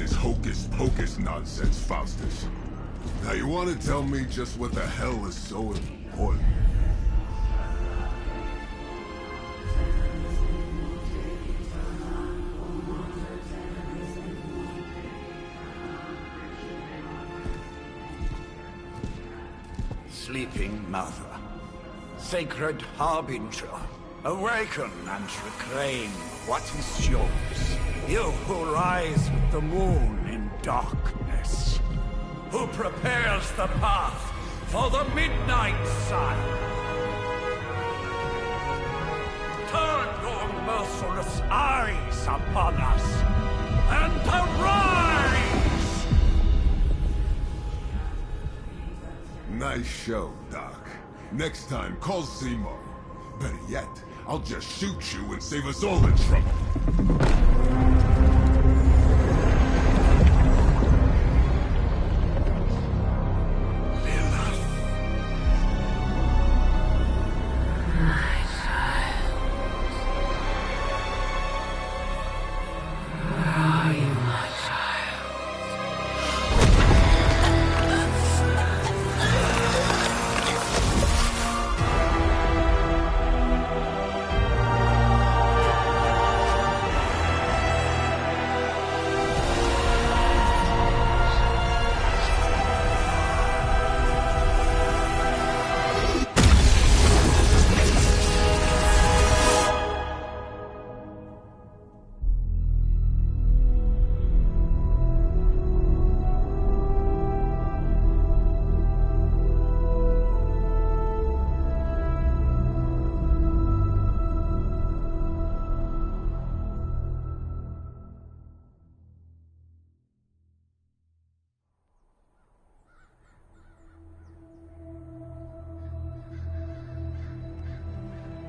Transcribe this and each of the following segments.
this hocus-pocus nonsense, Faustus. Now you want to tell me just what the hell is so important? Sleeping Mother, sacred harbinger, awaken and reclaim what is yours. You who rise with the moon in darkness, who prepares the path for the midnight sun. Turn your merciless eyes upon us, and arise! Nice show, Doc. Next time, call Seymour. Better yet, I'll just shoot you and save us all the trouble.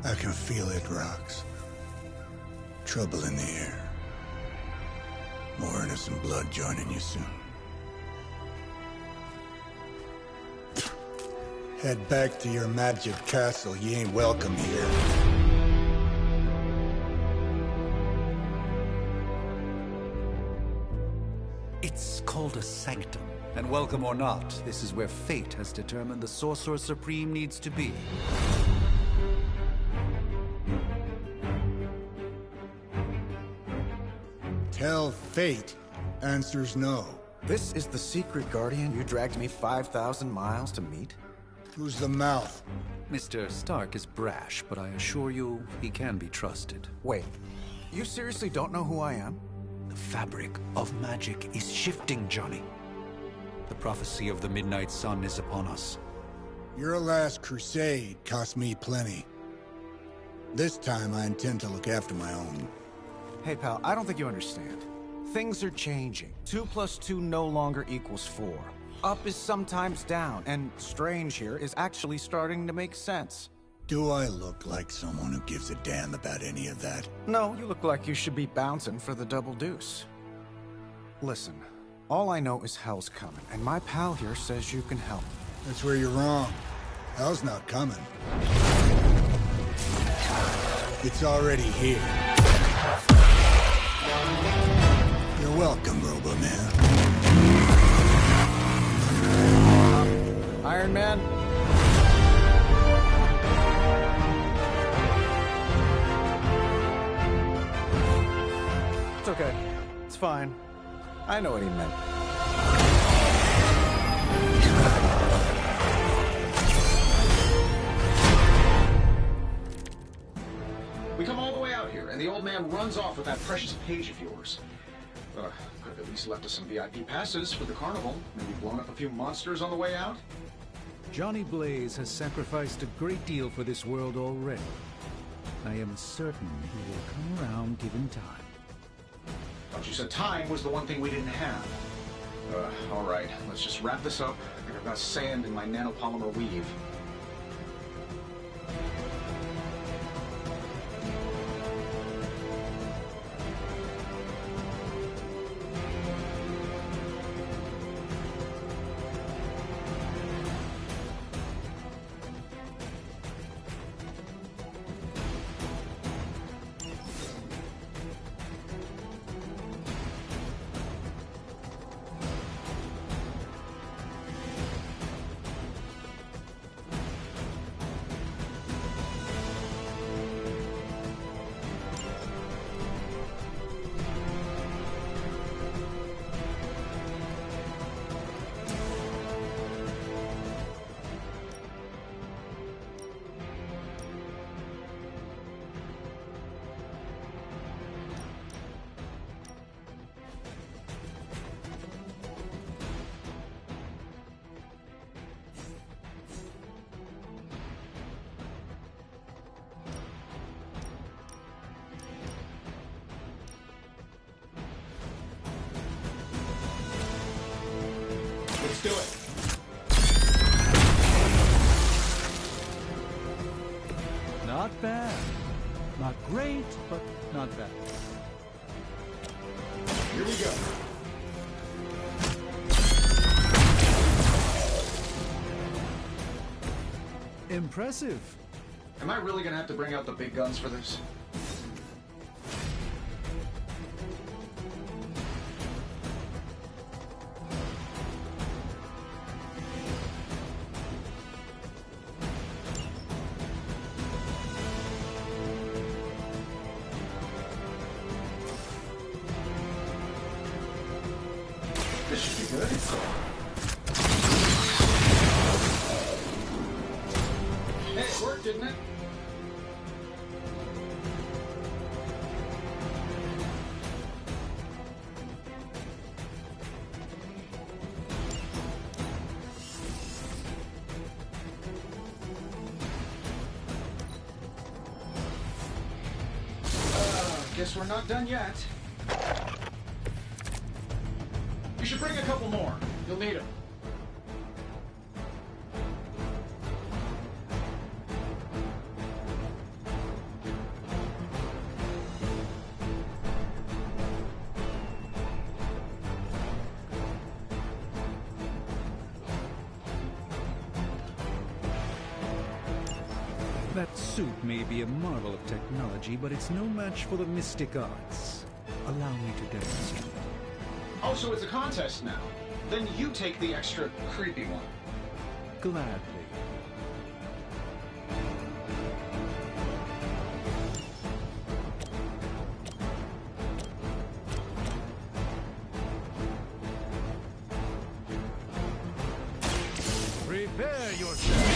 I can feel it, Rox. Trouble in the air. More innocent blood joining you soon. Head back to your magic castle. You ain't welcome here. It's called a sanctum. And welcome or not, this is where fate has determined the Sorcerer Supreme needs to be. Tell fate. Answers no. This is the secret guardian you dragged me 5,000 miles to meet? Who's the mouth? Mr. Stark is brash, but I assure you, he can be trusted. Wait, you seriously don't know who I am? The fabric of magic is shifting, Johnny. The prophecy of the Midnight Sun is upon us. Your last crusade cost me plenty. This time I intend to look after my own. Hey pal, I don't think you understand. Things are changing. 2 + 2 no longer equals 4. Up is sometimes down, and strange here is actually starting to make sense. Do I look like someone who gives a damn about any of that? No, you look like you should be bouncing for the double deuce. Listen, all I know is hell's coming, and my pal here says you can help. That's where you're wrong. Hell's not coming. It's already here. You're welcome, Robo-Man. Iron Man? It's okay. It's fine. I know what he meant. We come all the way out here, and the old man runs off with that precious page of yours. Could have at least left us some VIP passes for the carnival. Maybe blown up a few monsters on the way out? Johnny Blaze has sacrificed a great deal for this world already. I am certain he will come around given time. Thought you said time was the one thing we didn't have. All right, let's just wrap this up. I've got sand in my nanopolymer weave. do it. Not bad. Not great, but not bad. Here we go. Impressive. Am I really gonna have to bring out the big guns for this? This should be good. Hey, it worked, didn't it? Guess we're not done yet. You should bring a couple more. You'll need them. That suit may be a marvel of technology, but it's no match for the mystic arts. Allow me to demonstrate. Oh, so it's a contest now. Then you take the extra creepy one. Gladly. Prepare yourself.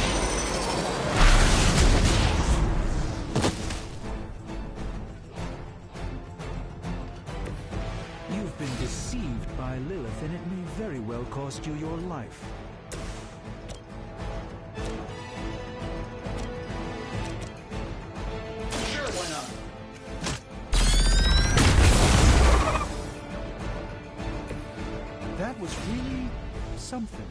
You've been deceived by Lilith, and it may very well cost you your life. Sure, why not? That was really something.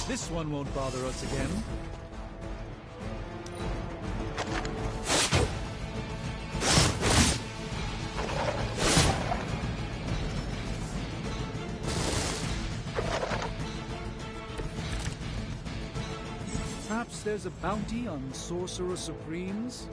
This one won't bother us again. Perhaps there's a bounty on Sorcerer Supremes?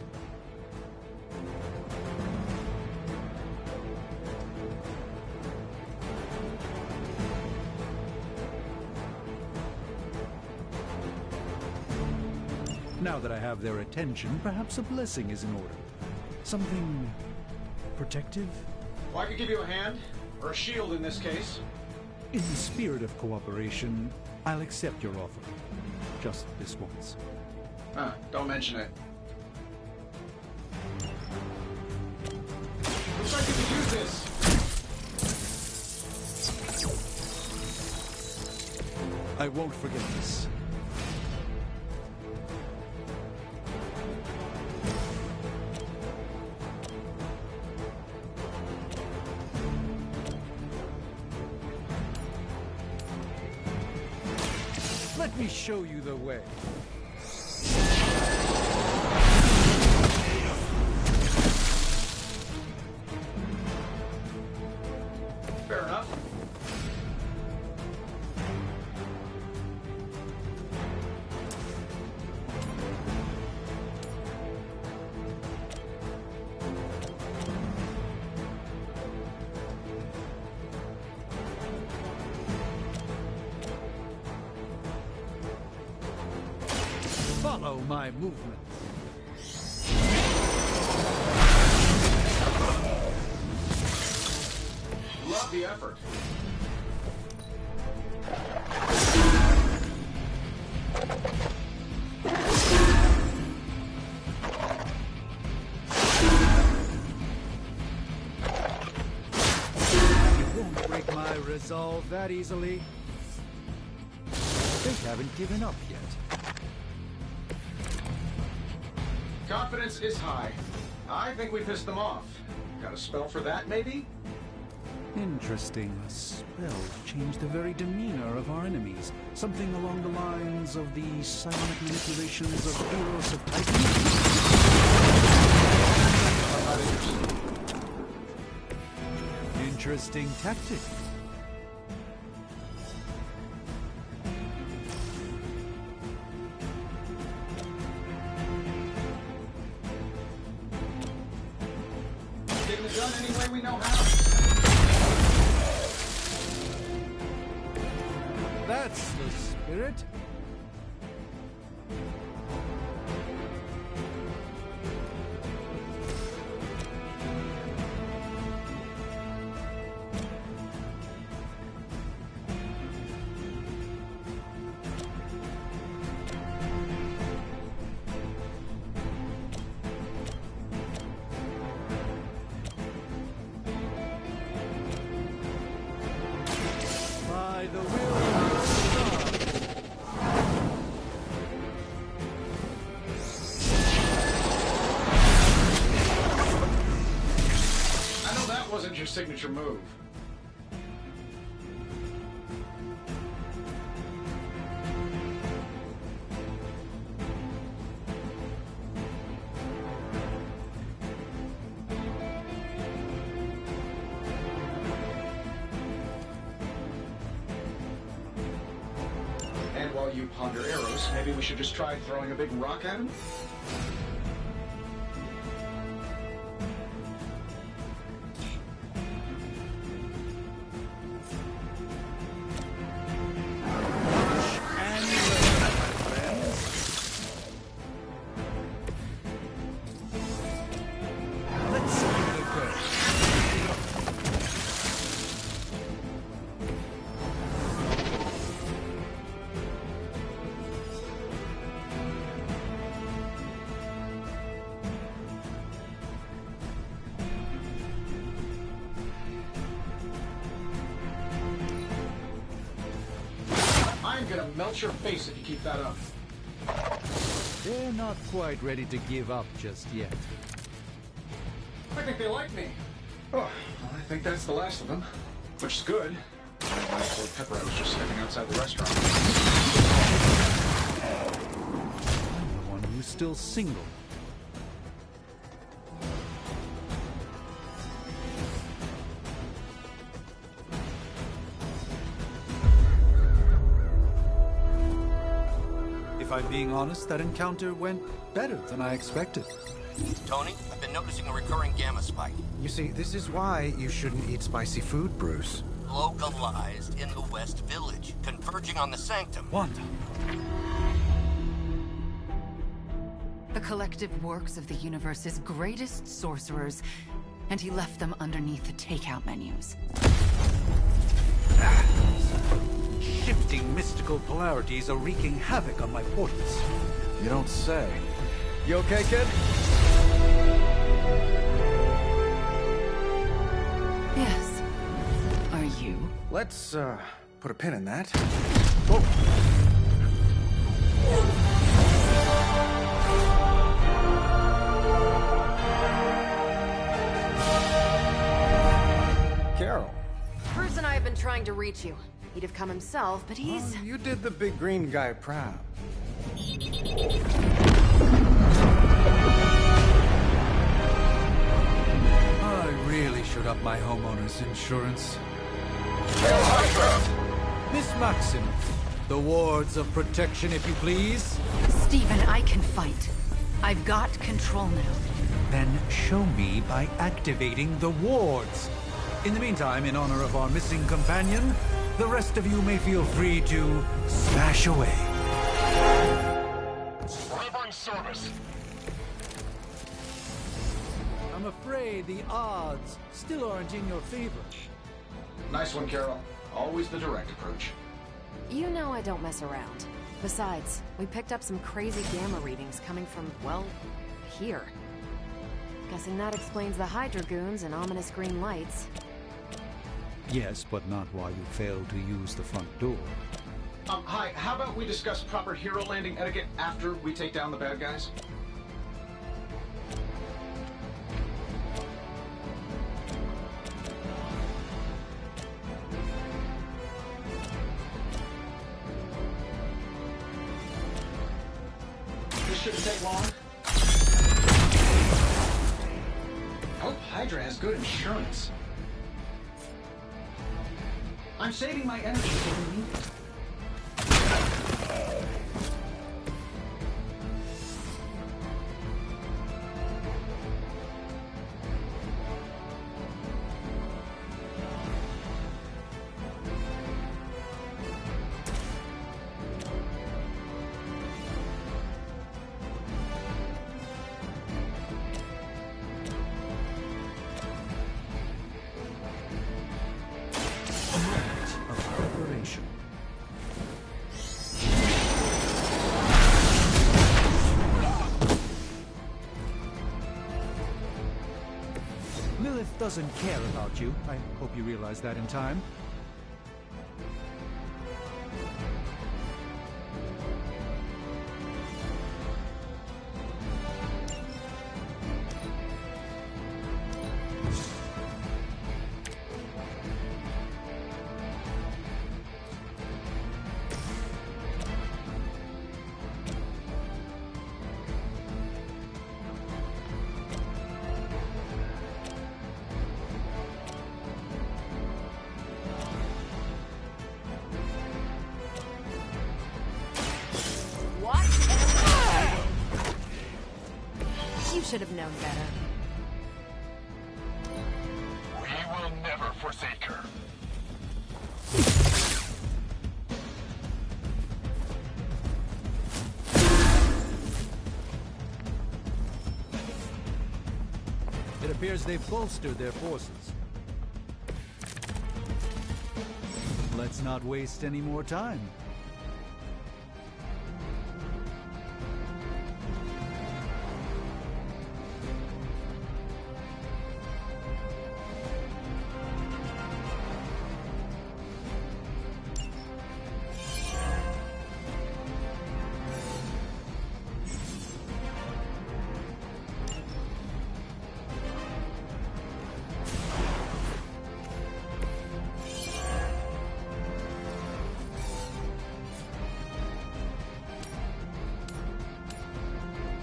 Now that I have their attention, perhaps a blessing is in order. Something protective? Well, I could give you a hand, or a shield in this case. In the spirit of cooperation, I'll accept your offer. Just this once. Don't mention it. Looks like you can use this. I won't forget this. Let me show you the way. Fair enough. Follow my movement. Love the effort. You won't break my solve that easily. They haven't given up yet. Confidence is high. I think we pissed them off. Got a spell for that, maybe? Interesting. A spell changed the very demeanor of our enemies. Something along the lines of the psionic manipulations of heroes of Titan. Interesting tactic. Getting it done any way we know how. That's the spirit. By the will of the stars. I know that wasn't your signature move. And while you ponder arrows, maybe we should just try throwing a big rock at him? Let's see how it goes. I'm gonna melt your face if you keep that up. They're not quite ready to give up just yet. I think they like me. Oh, well, I think that's the last of them. Which is good. I told Pepper I was just stepping outside the restaurant. I'm the one who's still single. If I'm being honest, that encounter went better than I expected. Tony, I've been noticing a recurring gamma spike. You see, this is why you shouldn't eat spicy food, Bruce. Localized in the West Village, converging on the Sanctum. Wanda. The collective works of the universe's greatest sorcerers, and he left them underneath the takeout menus. Shifting mystical polarities are wreaking havoc on my portals. You don't say. You okay, kid? Yes. Are you? Let's, put a pin in that. Carol. Bruce and I have been trying to reach you. He'd have come himself, but he's... Oh, you did the big green guy proud. I really should up my homeowner's insurance. Miss Maximus, the wards of protection, if you please. Stephen, I can fight. I've got control now. Then show me by activating the wards. In the meantime, in honor of our missing companion, the rest of you may feel free to smash away. Delivering service. I'm afraid the odds still aren't in your favor. Nice one, Carol. Always the direct approach. You know I don't mess around. Besides, we picked up some crazy gamma readings coming from, well, here. Guessing that explains the Hydra goons and ominous green lights. Yes, but not while you fail to use the front door. Hi, how about we discuss proper hero landing etiquette after we take down the bad guys? This shouldn't take long. I hope Hydra has good insurance. I'm saving my energy for the need it. Lilith doesn't care about you. I hope you realize that in time. You should have known better. We will never forsake her. It appears they've bolstered their forces. Let's not waste any more time.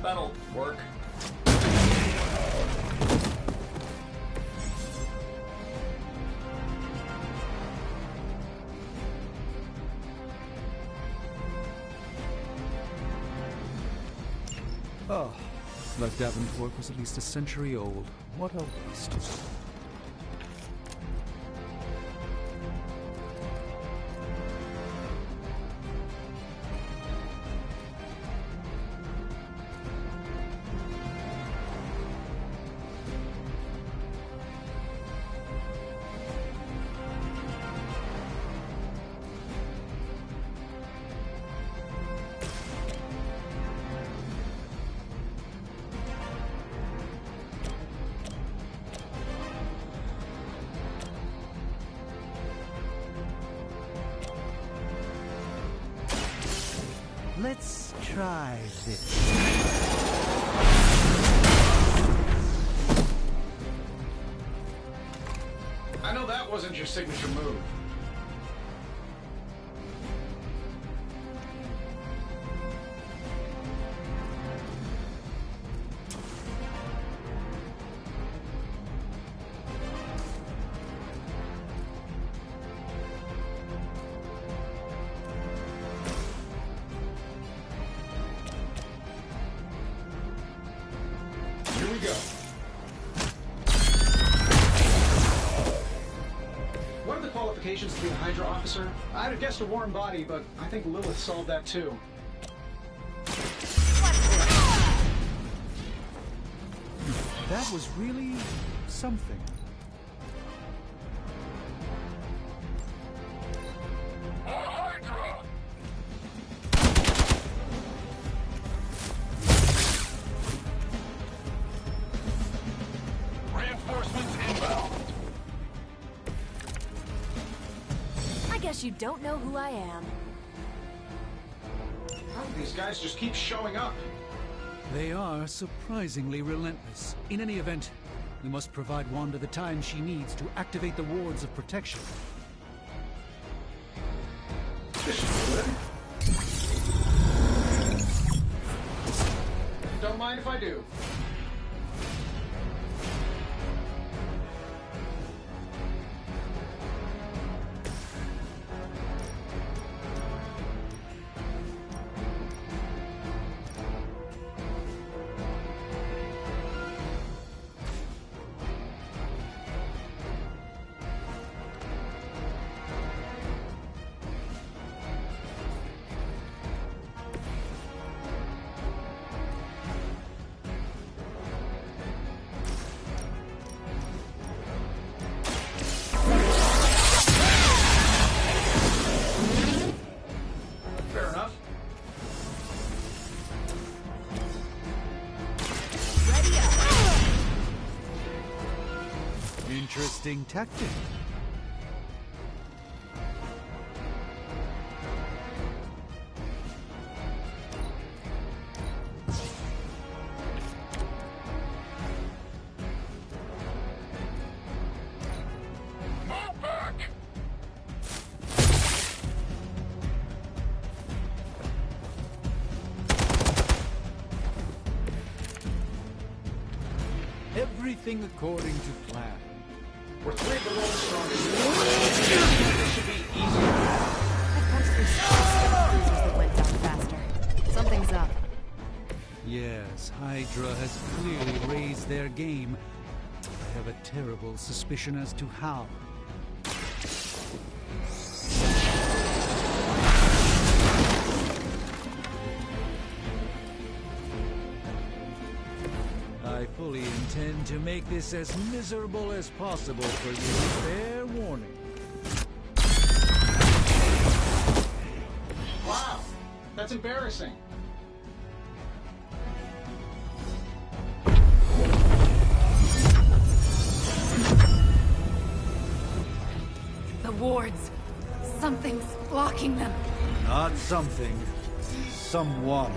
That'll work. Oh, that Davenport was at least a century old. What a waste. Let's try this. I know that wasn't your signature move. Here we go. What are the qualifications to be a Hydra officer? I'd have guessed a warm body, but I think Lilith solved that too. That was really something. Hydra! Reinforcements inbound. guess you don't know who I am. How do these guys just keep showing up? They are surprisingly relentless. In any event, we must provide Wanda the time she needs to activate the wards of protection. This should do it. Don't mind if I do. Interesting tactic. Everything according to plan. We're three of the world's strongest. This should be easy. I punched through some cruisers that went down faster. Something's up. Yes, Hydra has clearly raised their game. I have a terrible suspicion as to how. I fully intend to make this as miserable as possible for you. Fair warning. Wow, that's embarrassing. The wards. Something's blocking them. Not something. Someone.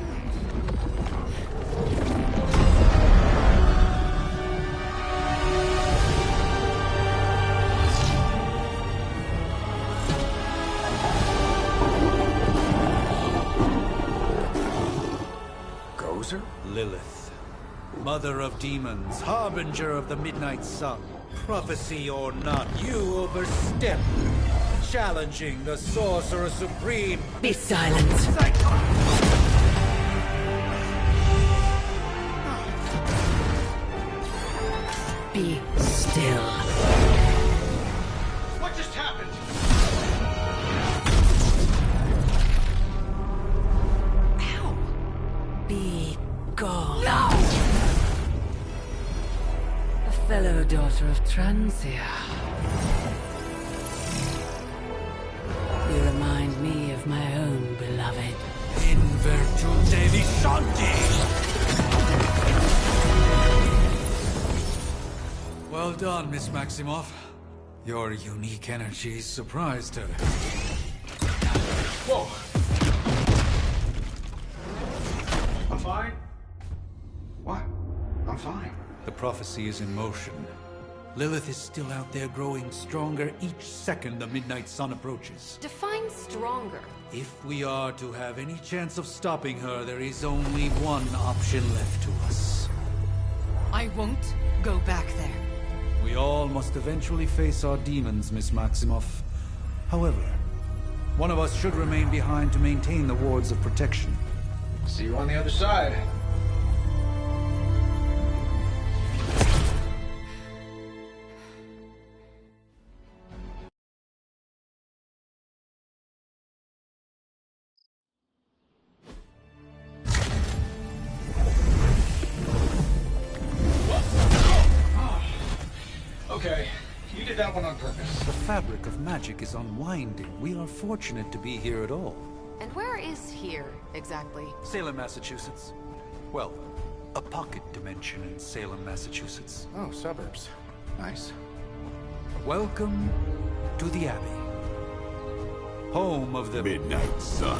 Lilith, mother of demons, harbinger of the midnight sun. Prophecy or not, you overstep, challenging the sorcerer supreme. Be silent. Be still. What just happened? Be gone. No! A fellow daughter of Transia. You remind me of my own beloved. In virtute vishanti! Well done, Miss Maximoff. Your unique energy surprised her. Whoa! I'm fine. What? I'm fine. The prophecy is in motion. Lilith is still out there growing stronger each second the midnight sun approaches. Define stronger. If we are to have any chance of stopping her, there is only one option left to us. I won't go back there. We all must eventually face our demons, Miss Maximoff. However, one of us should remain behind to maintain the wards of protection. See you on the other side. Okay, you did that one on purpose. The fabric of magic is unwinding. We are fortunate to be here at all. And where is here, exactly? Salem, Massachusetts. Well, a pocket dimension in Salem, Massachusetts. Oh, suburbs. Nice. Welcome to the Abbey. home of the Midnight Sun.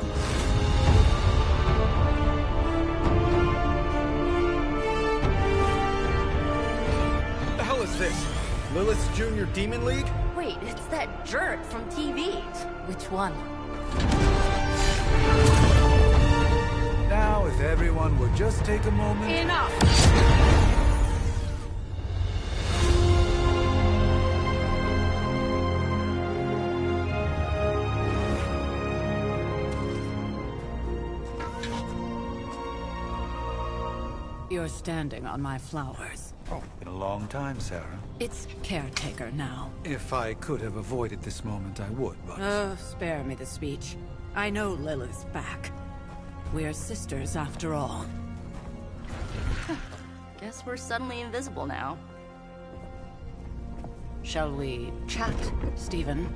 What the hell is this? Lilith's Junior Demon League? Wait, it's that jerk from TV. Which one? Now, if everyone would just take a moment... Enough! You're standing on my flowers. Oh, been a long time, Sarah. It's caretaker now. If I could have avoided this moment, I would, but... Oh, spare me the speech. I know Lilith's back. We're sisters after all. Guess we're suddenly invisible now. Shall we chat, Stephen?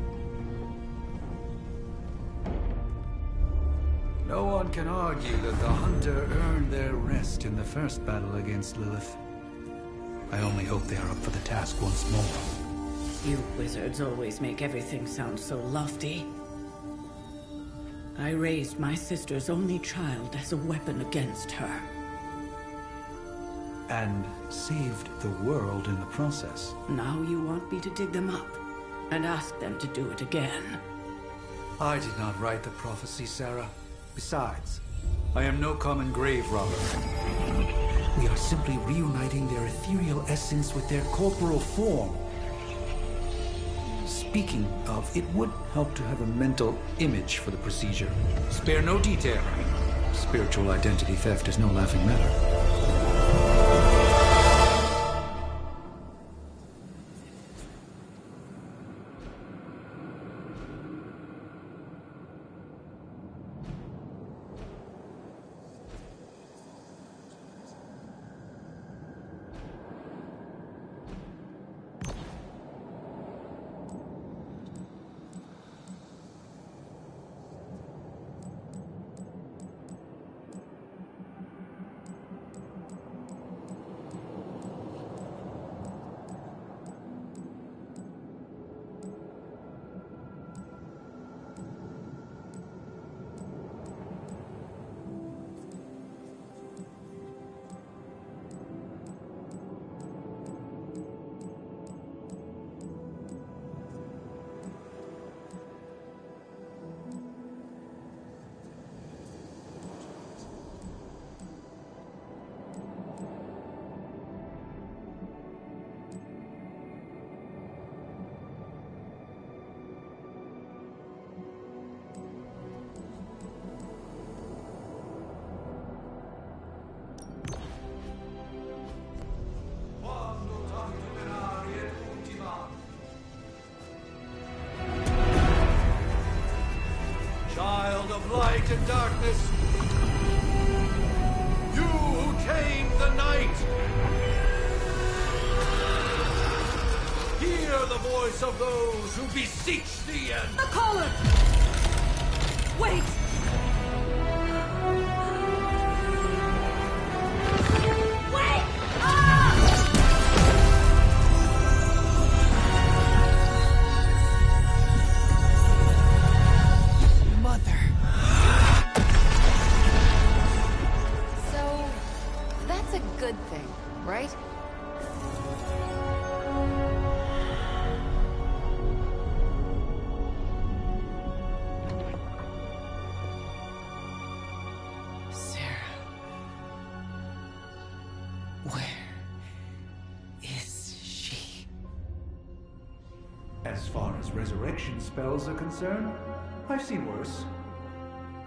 No one can argue that the Hunter earned their rest in the first battle against Lilith. I only hope they are up for the task once more. You wizards always make everything sound so lofty. I raised my sister's only child as a weapon against her. And saved the world in the process. Now you want me to dig them up and ask them to do it again. I did not write the prophecy, Sarah. Besides, I am no common grave robber. We are simply reuniting their ethereal essence with their corporal form. Speaking of, it would help to have a mental image for the procedure. Spare no detail. Spiritual identity theft is no laughing matter. Child of light and darkness, you who tame the night, hear the voice of those who beseech thee and... The collar! Wait! Wait! Ah! Mother. So, that's a good thing, right? Sarah. Where is she? As far as resurrection spells are concerned, I've seen worse.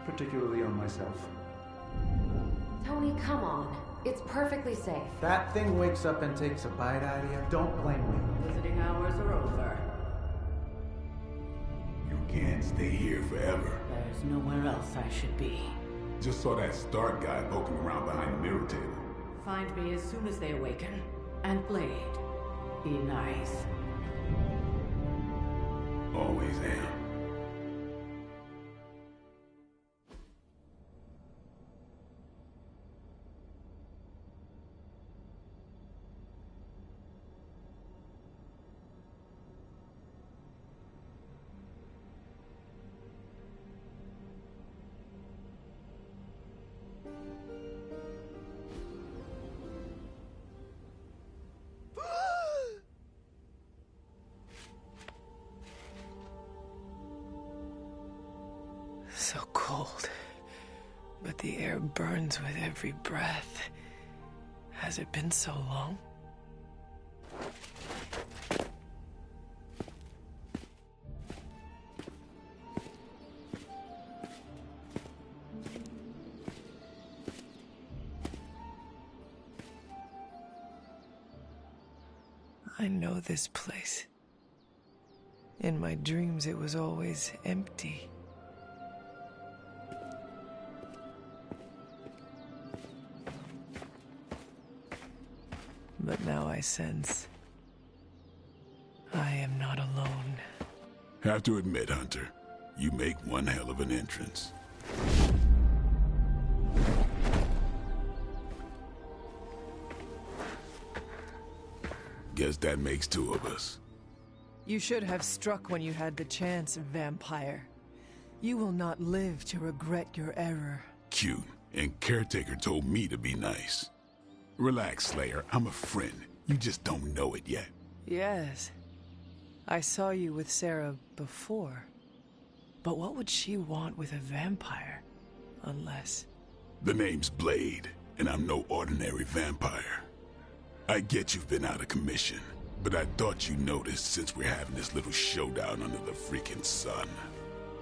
Particularly on myself. Tony, come on. It's perfectly safe. That thing wakes up and takes a bite out of you. Don't blame me. Visiting hours are over. You can't stay here forever. There's nowhere else I should be. Just saw that Stark guy poking around behind the mirror table. Find me as soon as they awaken. And Blade, be nice. Always am. cold, but the air burns with every breath. Has it been so long? I know this place. In my dreams, it was always empty. But now I sense I am not alone. Have to admit, Hunter, you make one hell of an entrance. Guess that makes two of us. You should have struck when you had the chance, vampire. You will not live to regret your error. Cute, and Caretaker told me to be nice. Relax, Slayer, I'm a friend. You just don't know it yet. Yes. I saw you with Sarah before. But what would she want with a vampire? Unless... The name's Blade, and I'm no ordinary vampire. I get you've been out of commission, but I thought you noticed since we're having this little showdown under the freaking sun.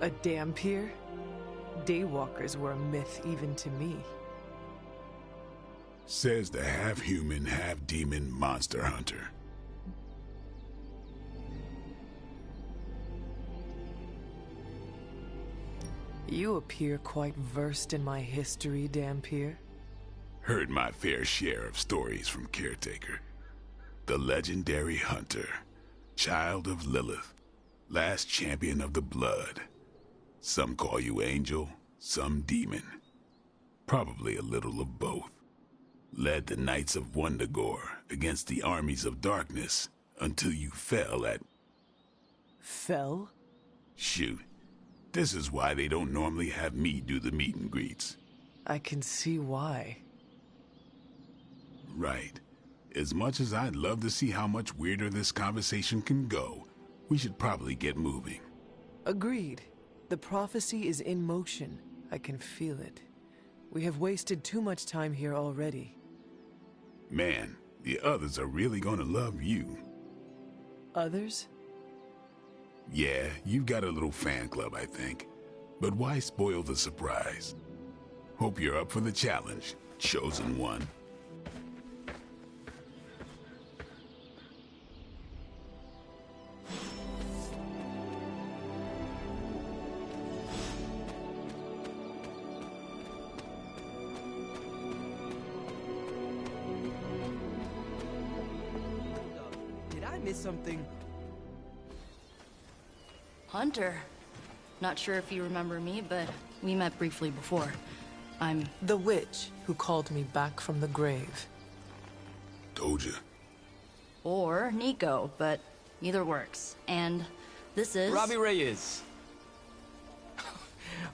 A dampier? Daywalkers were a myth even to me. Says the half-human, half-demon monster hunter. You appear quite versed in my history, Dampier. Heard my fair share of stories from Caretaker. The legendary hunter, child of Lilith, last champion of the blood. Some call you angel, some demon. Probably a little of both. Led the Knights of Wundagore against the armies of darkness until you fell at... Fell? Shoot. This is why they don't normally have me do the meet and greets. I can see why. Right. As much as I'd love to see how much weirder this conversation can go, we should probably get moving. Agreed. The prophecy is in motion. I can feel it. We have wasted too much time here already. Man, the others are really gonna love you. Others? Yeah, you've got a little fan club, I think. But why spoil the surprise? Hope you're up for the challenge, chosen one. Something. Hunter. Not sure if you remember me, but we met briefly before. I'm... The witch who called me back from the grave. Told you. Or Nico, but either works. And this is... Robbie Reyes.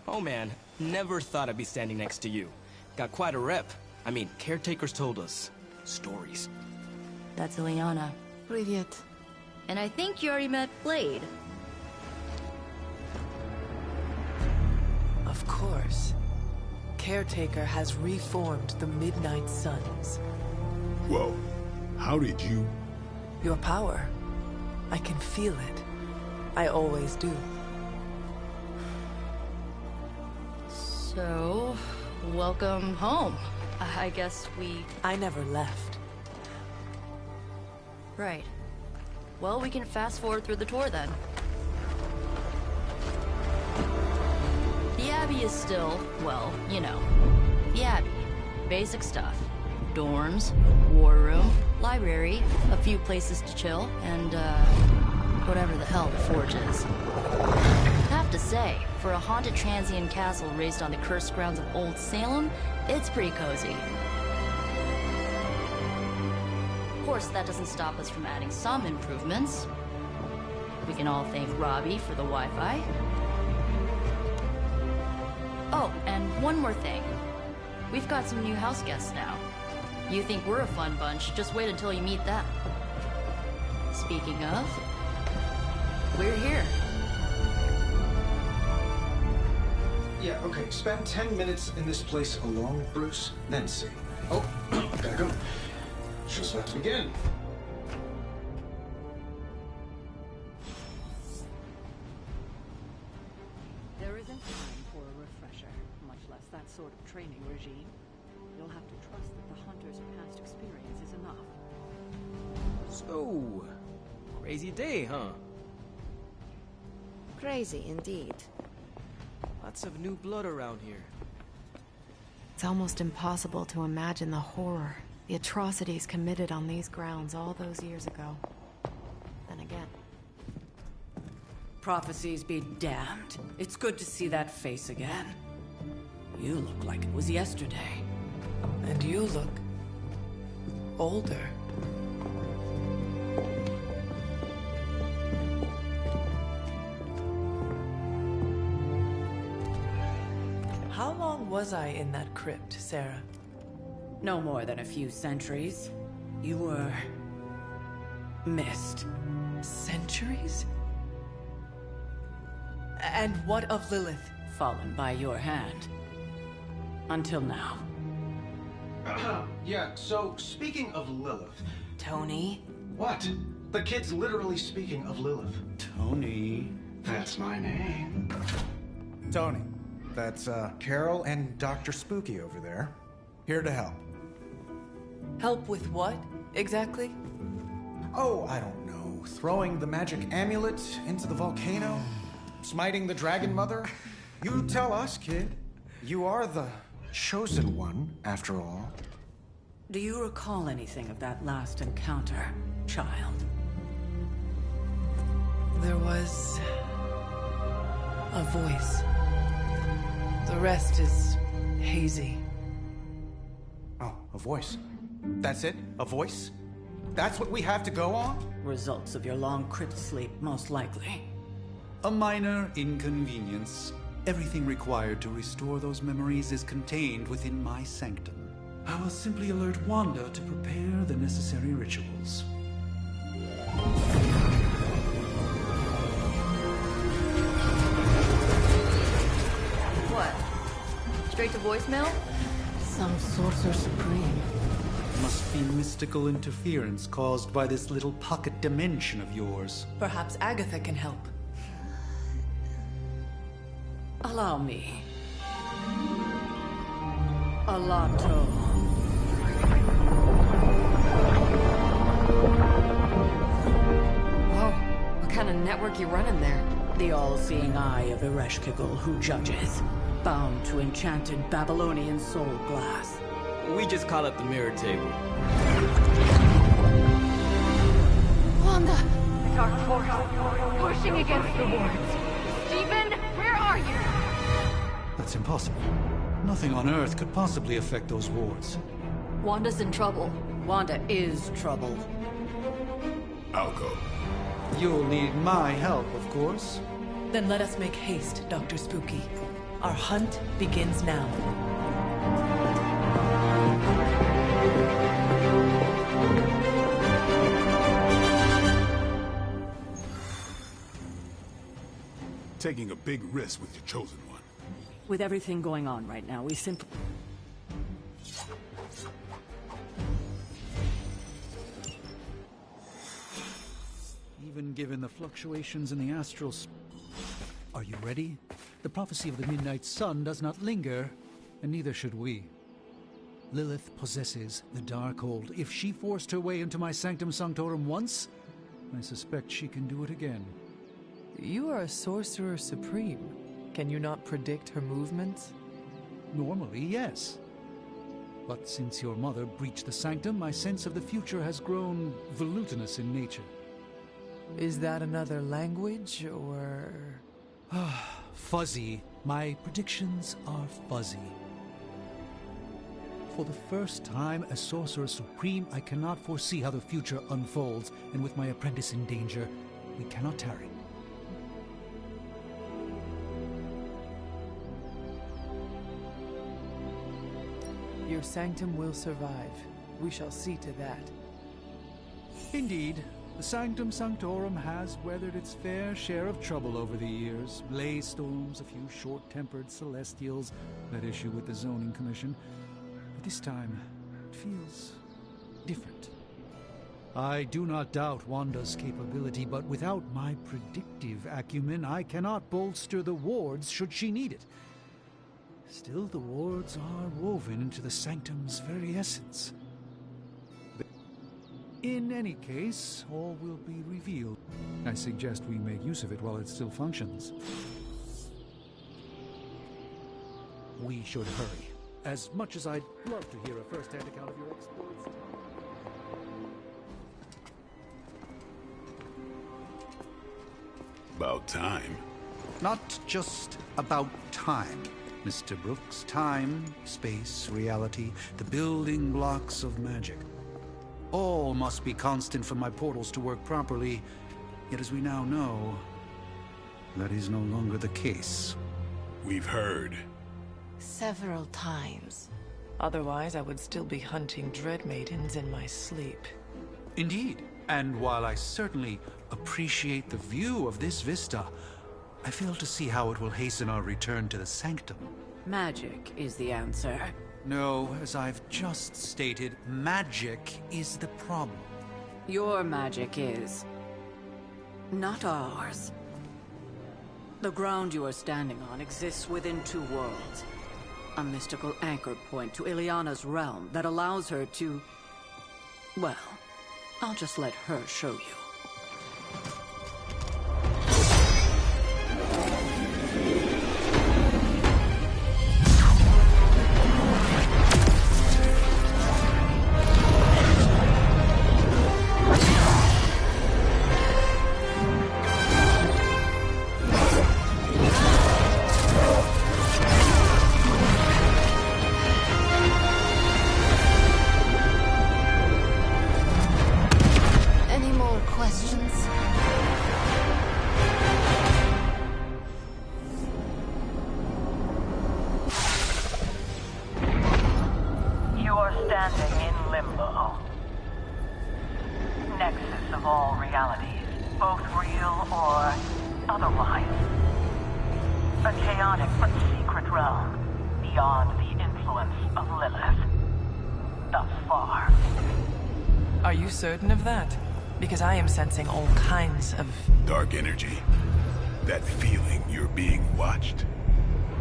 Oh man, never thought I'd be standing next to you. Got quite a rep. I mean, caretakers told us stories. That's Ileana. Привет. And I think you already met Blade. Of course. Caretaker has reformed the Midnight Suns. Whoa. How did you... Your power. I can feel it. I always do. So... welcome home. I guess we... I never left. Right. Well, we can fast forward through the tour then. The Abbey is still, well, you know, the Abbey. Basic stuff. Dorms, war room, library, a few places to chill, and, whatever the hell the Forge is. Have to say, for a haunted transient castle raised on the cursed grounds of Old Salem, it's pretty cozy. Of course, that doesn't stop us from adding some improvements. We can all thank Robbie for the Wi-Fi. Oh, and one more thing. We've got some new house guests now. You think we're a fun bunch, just wait until you meet them. Speaking of, we're here. Yeah, okay. Spend 10 minutes in this place alone, Bruce, then see. Oh, gotta go. Show's about to begin. There isn't time for a refresher, much less that sort of training regime. You'll have to trust that the hunter's past experience is enough. So, crazy day, huh? Crazy indeed. Lots of new blood around here. It's almost impossible to imagine the horror, the atrocities committed on these grounds all those years ago. Then again. Prophecies be damned. It's good to see that face again. You look like it was yesterday. And you look older. How long was I in that crypt, Sarah? No more than a few centuries. You were... missed. Centuries? And what of Lilith? Fallen by your hand. Until now. Yeah, so speaking of Lilith... Tony? What? The kid's literally speaking of Lilith. Tony. That's my name. Tony. That's, Carol and Dr. Spooky over there. Here to help. Help with what, exactly? Oh, I don't know. Throwing the magic amulet into the volcano? Smiting the Dragon Mother? You tell us, kid. You are the chosen one, after all. Do you recall anything of that last encounter, child? There was... a voice. The rest is hazy. Oh, a voice. That's it? A voice? That's what we have to go on? Results of your long crypt sleep, most likely. A minor inconvenience. Everything required to restore those memories is contained within my sanctum. I will simply alert Wanda to prepare the necessary rituals. What? Straight to voicemail? Some sorcerer supreme. Must be mystical interference caused by this little pocket dimension of yours. Perhaps Agatha can help. Allow me. Alato. Whoa, what kind of network you running there? The all-seeing eye of Ereshkigal who judges. Bound to enchanted Babylonian soul glass. We just call it the mirror table. Wanda! The dark force, pushing against the wards. Stephen, where are you? That's impossible. Nothing on Earth could possibly affect those wards. Wanda's in trouble. Wanda is trouble. I'll go. You'll need my help, of course. Then let us make haste, Dr. Spooky. Our hunt begins now. Taking a big risk with your chosen one. With everything going on right now, we simply... Even given the fluctuations in the astral... Are you ready? The prophecy of the Midnight Sun does not linger, and neither should we. Lilith possesses the Darkhold. If she forced her way into my Sanctum Sanctorum once, I suspect she can do it again. You are a sorcerer supreme. Can you not predict her movements? Normally, yes. But since your mother breached the Sanctum, my sense of the future has grown volutinous in nature. Is that another language, or...? Fuzzy. My predictions are fuzzy. For the first time as Sorcerer Supreme, I cannot foresee how the future unfolds, and with my apprentice in danger, we cannot tarry. Your sanctum will survive. We shall see to that. Indeed. The Sanctum Sanctorum has weathered its fair share of trouble over the years. Ley storms, a few short-tempered celestials that issue with the zoning commission. But this time, it feels different. I do not doubt Wanda's capability, but without my predictive acumen, I cannot bolster the wards should she need it. Still, the wards are woven into the Sanctum's very essence. In any case, all will be revealed. I suggest we make use of it while it still functions. We should hurry. As much as I'd love to hear a first-hand account of your exploits. About time. Not just about time, Mr. Brooks. Time, space, reality, the building blocks of magic. All must be constant for my portals to work properly, yet as we now know, that is no longer the case. We've heard. Several times. Otherwise, I would still be hunting Dread Maidens in my sleep. Indeed, and while I certainly appreciate the view of this vista, I fail to see how it will hasten our return to the Sanctum. Magic is the answer. No, as I've just stated, magic is the problem. Your magic is... not ours. The ground you are standing on exists within two worlds. A mystical anchor point to Ileana's realm that allows her to... well, I'll just let her show you. Certain of that? Because I am sensing all kinds of... dark energy. That feeling you're being watched.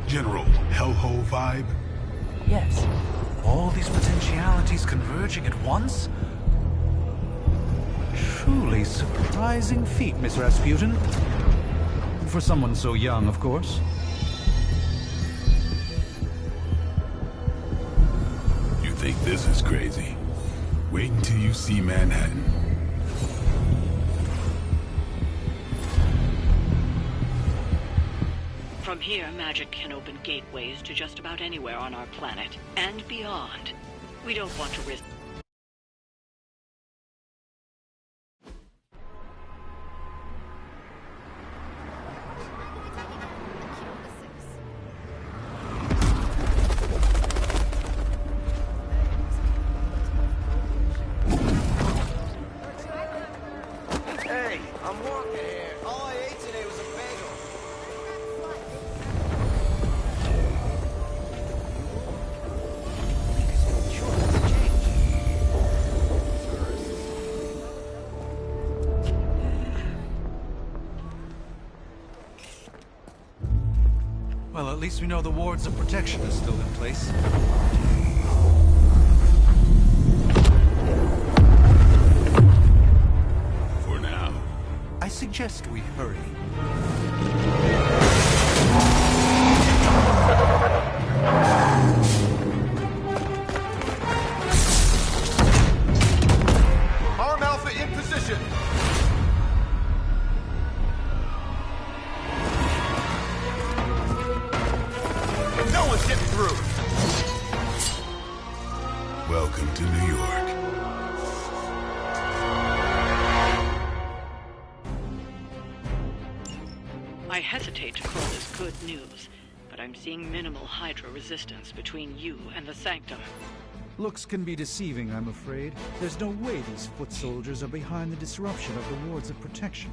General hellhole vibe? Yes. All these potentialities converging at once? Truly surprising feat, Miss Rasputin. For someone so young, of course. You think this is crazy? Wait until you see Manhattan. From here, magic can open gateways to just about anywhere on our planet, and beyond. We don't want to risk... Well, at least we know the wards of protection is still in place. For now. I suggest we hurry. Arm Alpha in position! No one's getting through! Welcome to New York. I hesitate to call this good news, but I'm seeing minimal Hydra resistance between you and the Sanctum. Looks can be deceiving, I'm afraid. There's no way these foot soldiers are behind the disruption of the wards of protection.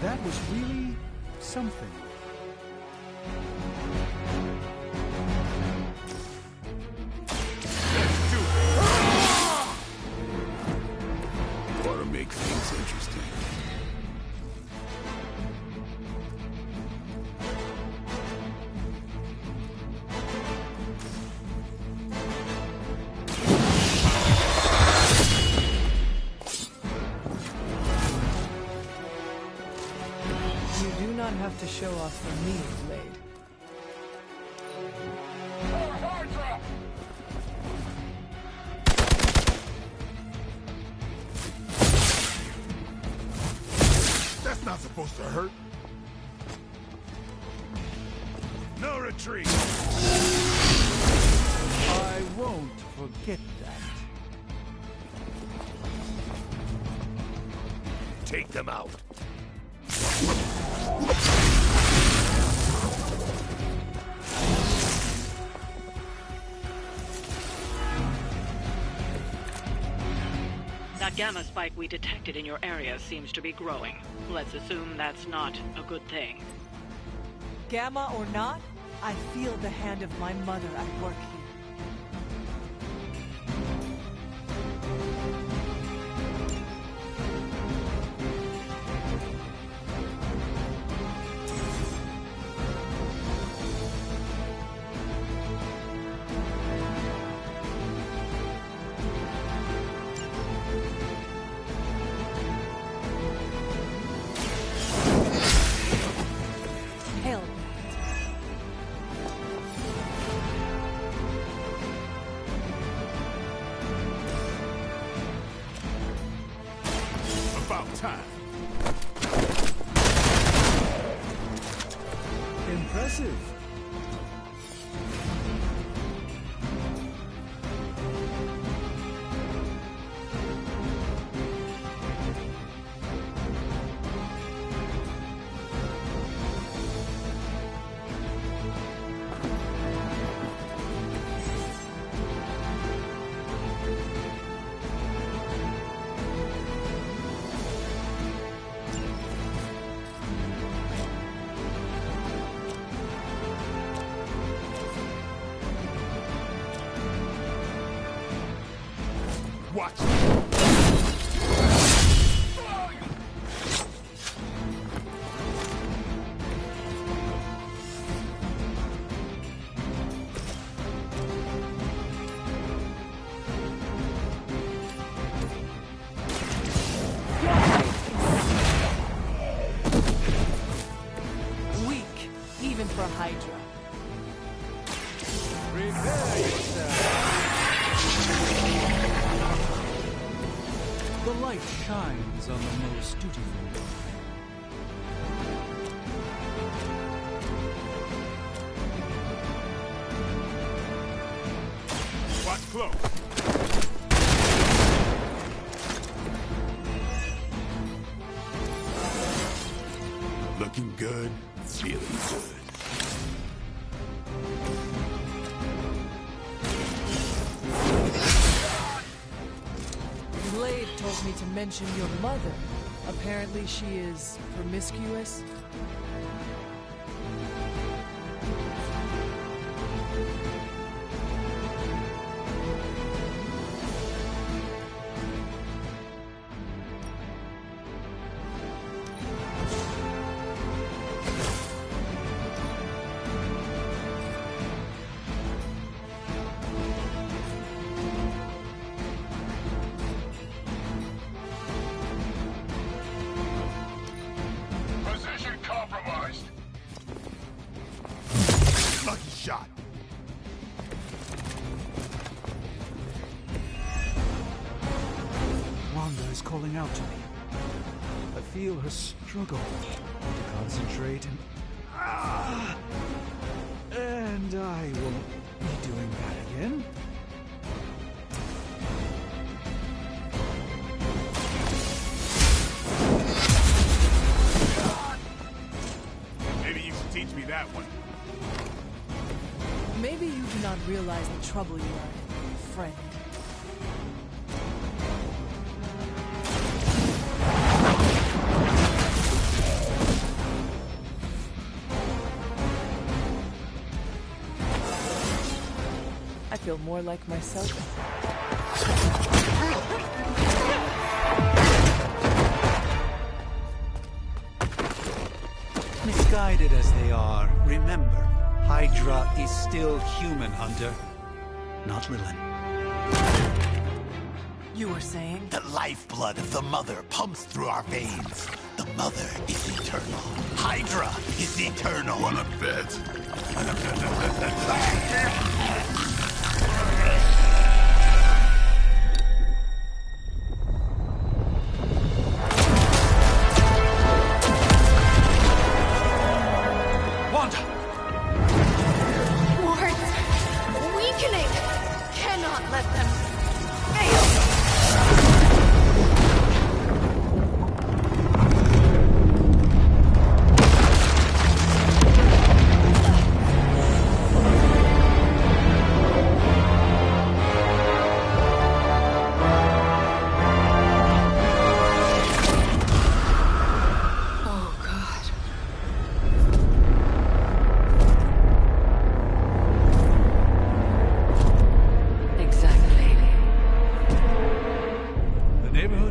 That was really something. Ought to make things interesting. You do not have to show off for me, Blade. That's not supposed to hurt. No retreat. I won't forget that. Take them out. That gamma spike we detected in your area seems to be growing. Let's assume that's not a good thing. Gamma or not, I feel the hand of my mother at work here. Hell. About time. Impressive. Watch. Weak, even for Hydra. Prepare yourself. The light shines on the most dutiful. Watch close. Looking good, feeling good. Blade told me to mention your mother. Apparently she is promiscuous. shot. Wanda is calling out to me. I feel her struggle to concentrate and I won't be doing that again. Maybe you should teach me that one. Maybe you do not realize the trouble you are in, friend. I feel more like myself. Misguided as they are, remember, Hydra is still human, Hunter. Not Lilin. You were saying? The lifeblood of the Mother pumps through our veins. The Mother is eternal. Hydra is eternal. Wanna bet?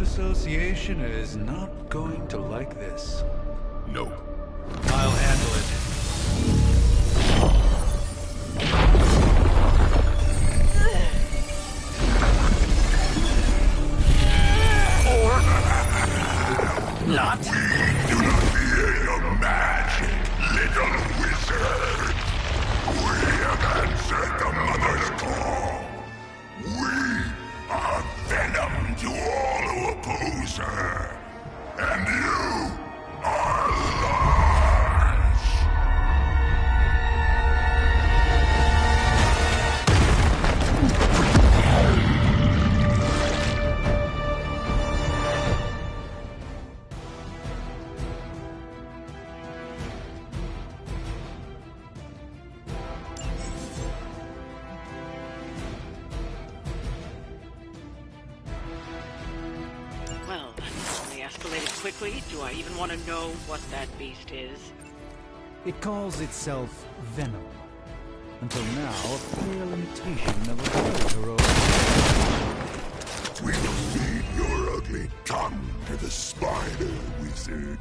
Association is not going to like this. Nope. I'll handle it. Not? We do not fear your magic, little wizard. We have answered the Mother's call. We are venom to all who oppose her. And you are large. Well, that certainly escalated quickly. Do I even want to know what that beast is? It calls itself Venom. Until now, a pale imitation of a predator. We will feed your ugly tongue to the spider wizard.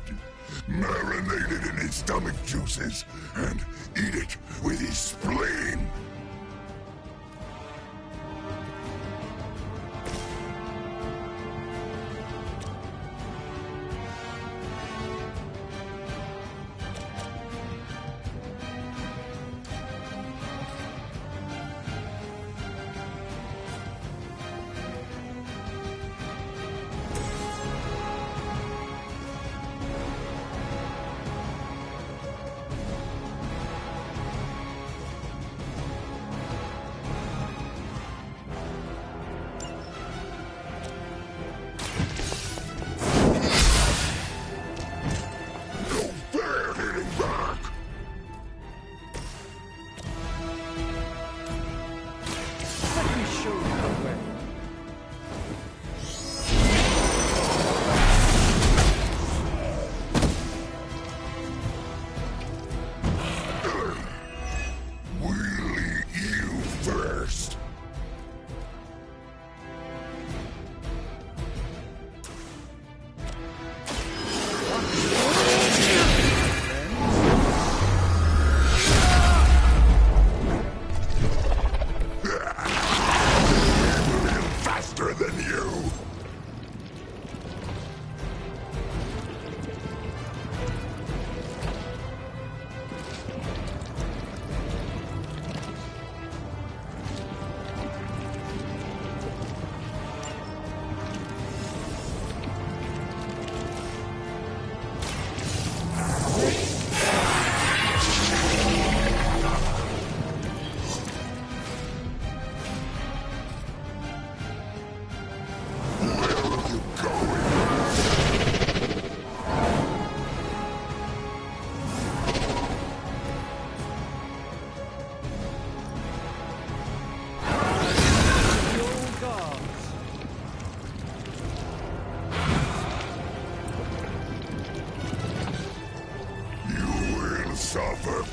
Marinate it in his stomach juices and eat it with his spleen.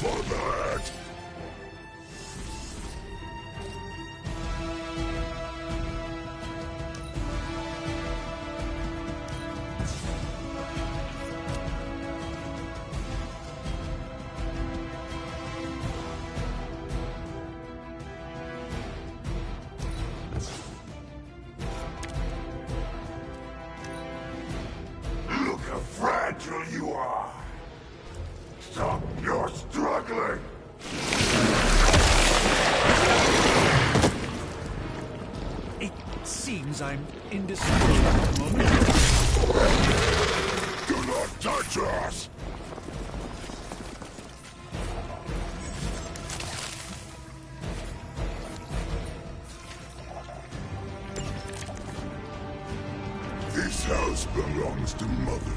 for that! Look how fragile you are! Stop your struggling! It seems I'm indestructible at the moment. Do not touch us! This house belongs to Mother.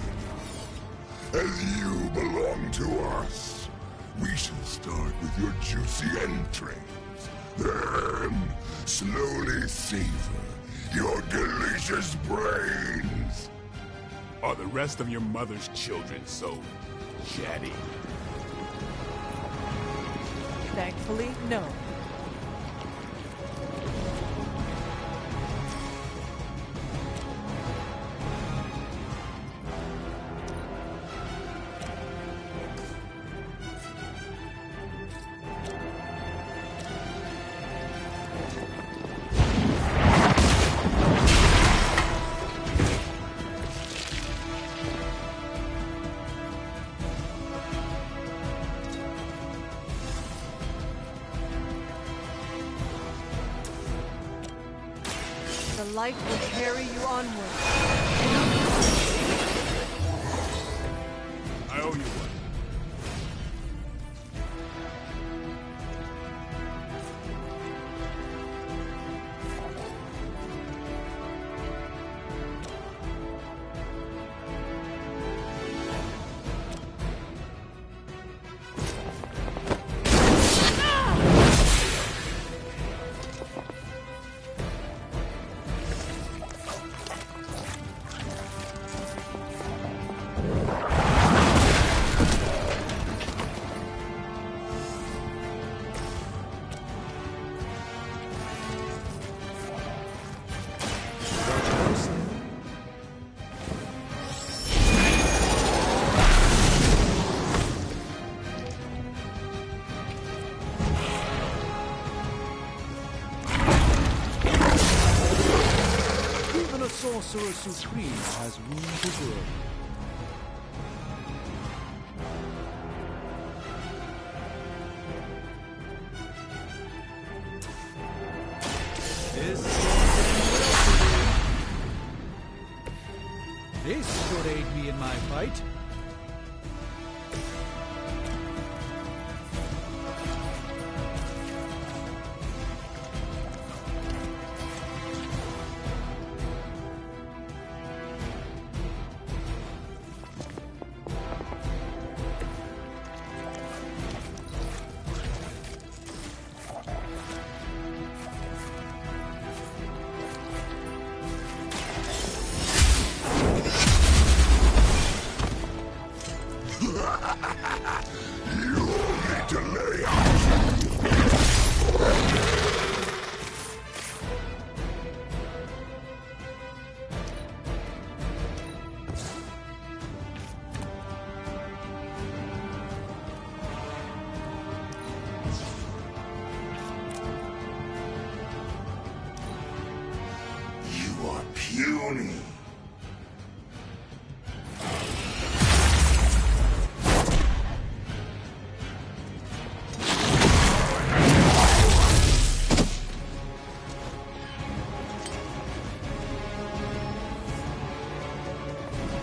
As you belong to us. We shall start with your juicy entrails. Then, slowly savor your delicious brains. Are the rest of your mother's children so chatty? Thankfully, no. The light will carry you onward. I owe you one. Sorcerer Supreme has room to grow. This should aid me in my fight. Puny.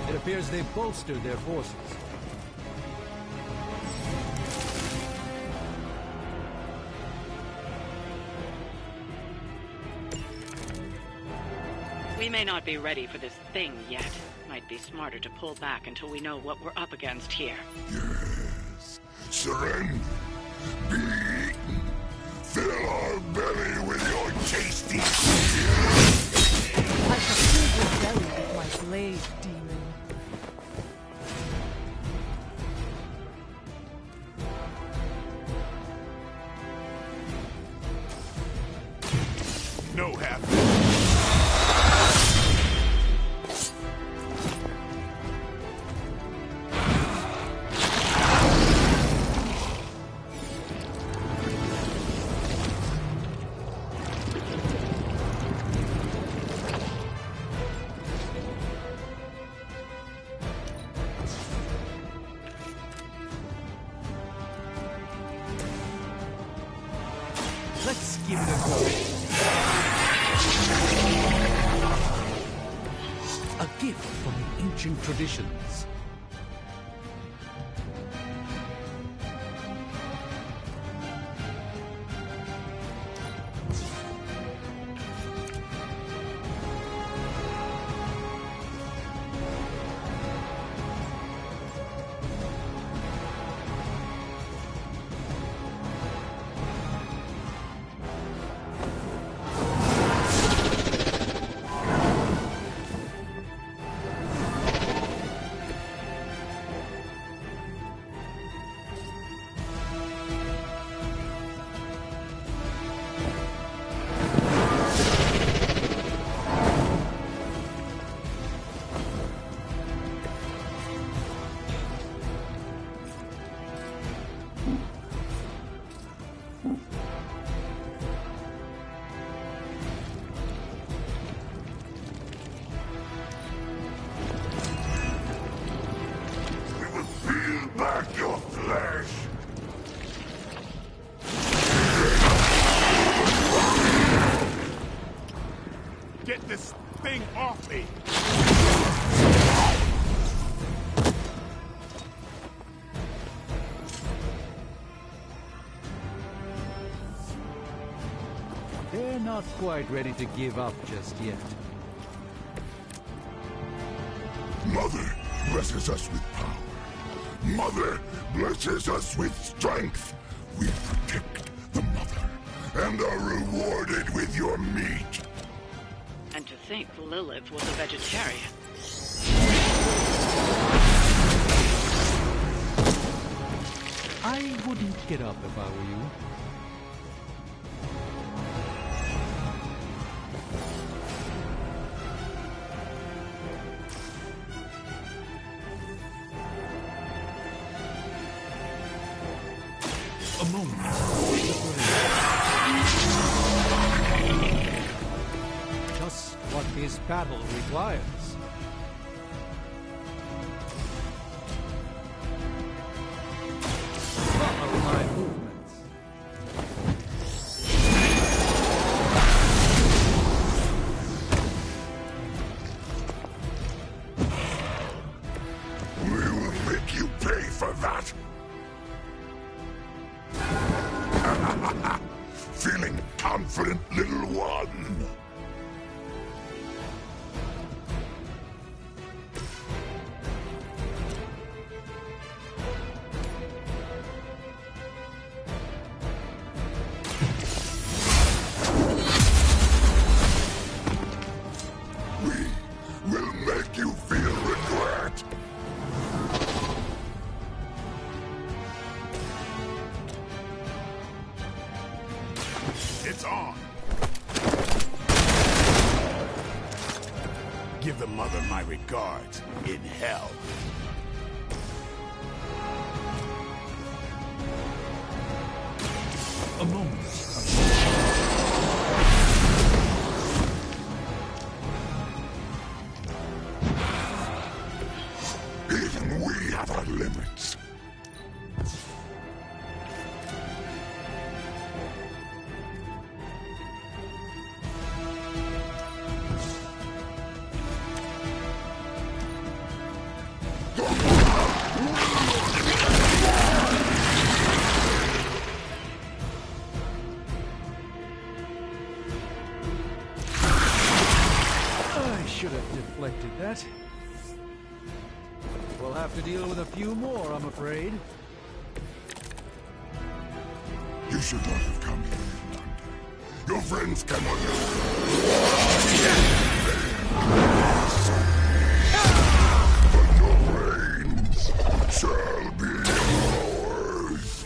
It appears they've bolstered their forces. We may not be ready for this thing yet. Might be smarter to pull back until we know what we're up against here. Yes. Surrender. Be eaten. Fill our belly with your tasty food. I shall fill your belly with my blade, demon. A gift from ancient traditions. Back your flesh! Get this thing off me! They're not quite ready to give up just yet. Mother blesses us with power. Mother blesses us with strength. We protect the Mother and are rewarded with your meat. And to think Lilith was a vegetarian. I wouldn't get up if I were you. A moment. Just what this battle requires. Follow my movements. We will make you pay for that. Feeling confident, little one? We will make you feel regret. It's on! Give the Mother my regards in hell. A moment. Even we have our limits. I should have deflected that. We'll have to deal with a few more, I'm afraid. You should not have come here, Hunter. Your friends cannot but your reigns shall be ours.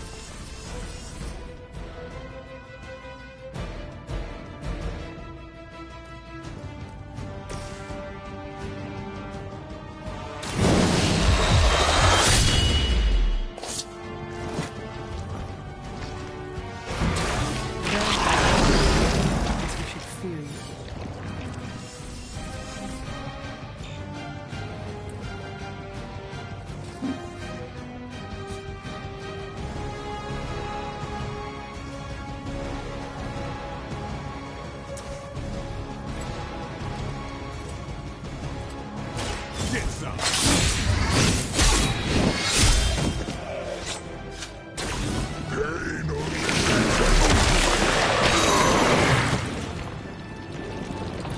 some.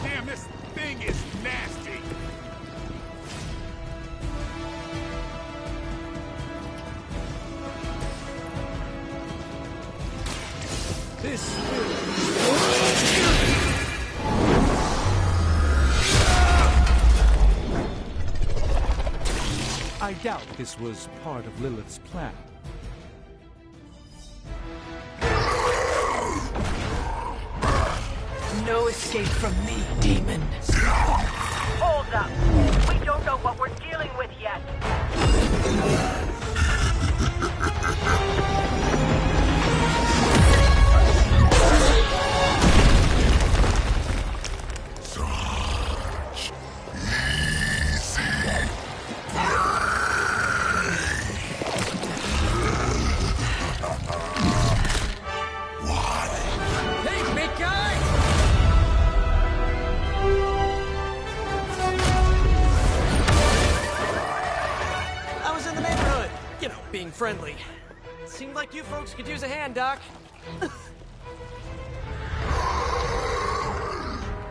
Damn, this thing is nasty. This I doubt this was part of Lilith's plan. No escape from me, demon. Hold up. We don't know what we're dealing with yet. Hey, big guy! I was in the neighborhood, you know, being friendly. Seemed like you folks could use a hand, Doc.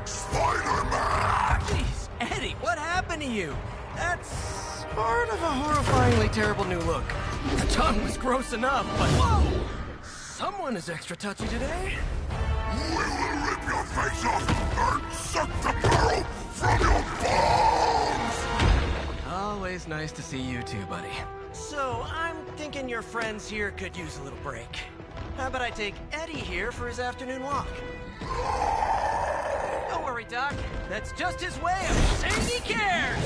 Spider-Man! Jeez, Eddie, what happened to you? That's part of a horrifyingly terrible new look. The tongue was gross enough, but whoa! Someone is extra touchy today. We will rip your face off and suck the marrow from your bones! Always nice to see you too, buddy. So, I'm thinking your friends here could use a little break. How about I take Eddie here for his afternoon walk? Don't worry, Doc. That's just his way of saying he cares!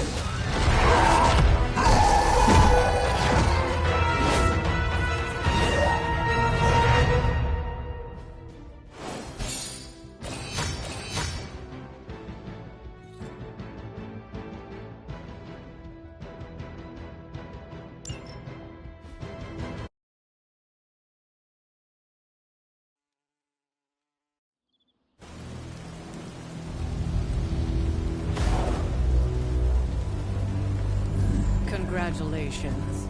Congratulations.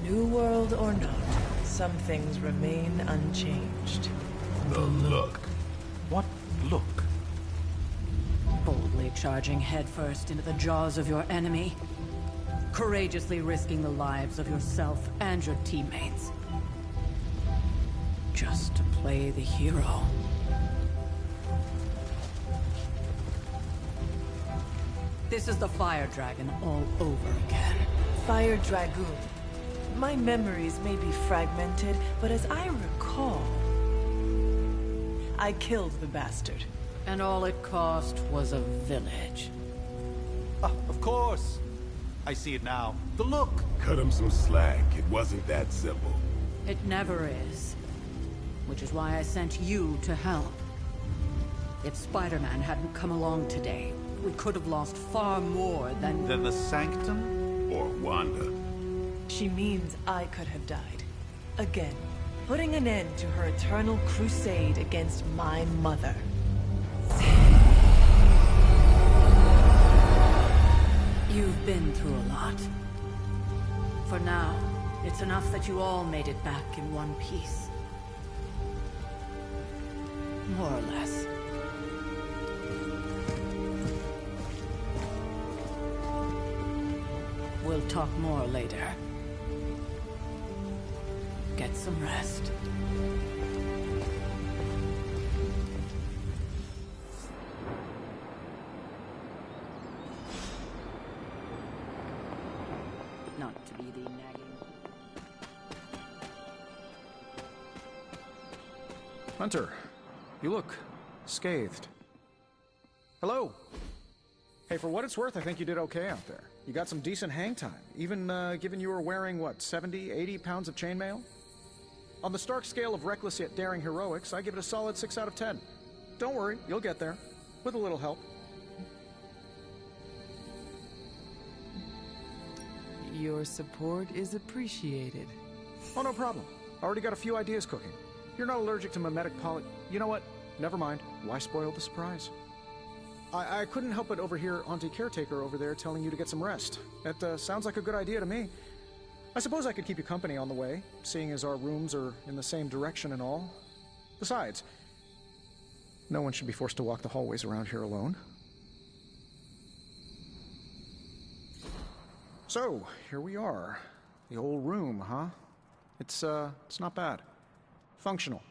New world or not, some things remain unchanged. The look. What look? Boldly charging headfirst into the jaws of your enemy. Courageously risking the lives of yourself and your teammates. Just to play the hero. This is the Fire Dragon all over again. Fire Dragoon. My memories may be fragmented, but as I recall, I killed the bastard. And all it cost was a village. Of course. I see it now. The look. Cut him some slack. It wasn't that simple. It never is. Which is why I sent you to help. If Spider-Man hadn't come along today, we could have lost far more than... Than the Sanctum? Or Wanda. She means I could have died. Again, putting an end to her eternal crusade against my mother. You've been through a lot. For now, it's enough that you all made it back in one piece. More or less. We'll talk more later. Get some rest. Not to be the nagging... Hunter, you look scathed. Hello. Hey, for what it's worth, I think you did okay out there. You got some decent hang time, even given you were wearing, what, 70, 80 pounds of chainmail? On the Stark scale of reckless yet daring heroics, I give it a solid 6 out of 10. Don't worry, you'll get there. With a little help. Your support is appreciated. Oh, no problem. Already got a few ideas cooking. You're not allergic to mimetic poly... You know what? Never mind. Why spoil the surprise? I couldn't help but overhear Auntie Caretaker over there telling you to get some rest. That sounds like a good idea to me. I suppose I could keep you company on the way, seeing as our rooms are in the same direction and all. Besides, no one should be forced to walk the hallways around here alone. So, here we are. The old room, huh? It's not bad. Functional.